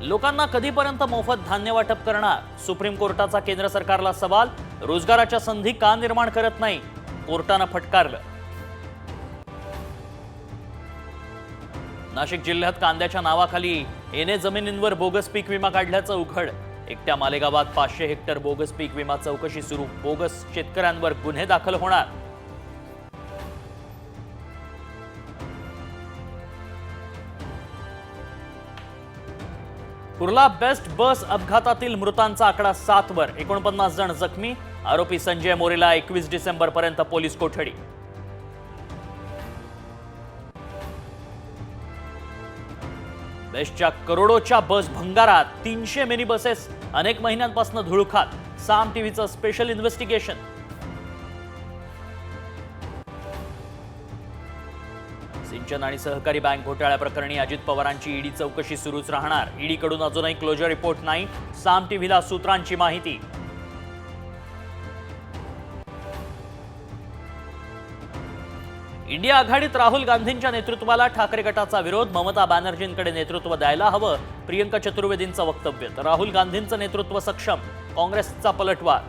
लोकांना कधीपर्यंत मोफत धान्य वाटप करणार? सुप्रीम कोर्टाचा केंद्र सरकारला सवाल. रोजगाराच्या संधी का निर्माण करत नाही? कोर्टानं फटकारलं. नाशिक जिल्ह्यात कांद्याच्या नावाखाली एने जमिनींवर बोगस पीक विमा काढल्याचं उघड. एकट्या मालेगावात 500 हेक्टर बोगस पीक विमा चौकशी सुरू. बोगस शेतकऱ्यांवर गुन्हे दाखल होणार. कुर्ला बेस्ट बस अपघातातील मृतांचा आकडा 7 वर. 49 जण जखमी. आरोपी संजय मोरेला 21 डिसेंबर पर्यंत पोलीस कोठडी. बेस्टच्या करोडोच्या बस भंगारात 300 मिनी बसेस अनेक महिन्यांपासून धुळखात. साम टीव्हीचं स्पेशल इन्व्हेस्टिगेशन. सिंचन आणि सहकारी बँक घोटाळ्याप्रकरणी अजित पवारांची ईडी चौकशी सुरूच राहणार. ईडीकडून अजूनही क्लोजर रिपोर्ट नाही. साम टीव्हीला सूत्रांची माहिती. इंडिया आघाडीत राहुल गांधींच्या नेतृत्वाला ठाकरे गटाचा विरोध. ममता बॅनर्जींकडे नेतृत्व द्यायला हवं. प्रियंका चतुर्वेदींचं वक्तव्य. तर राहुल गांधींचं नेतृत्व सक्षम. काँग्रेसचा पलटवार.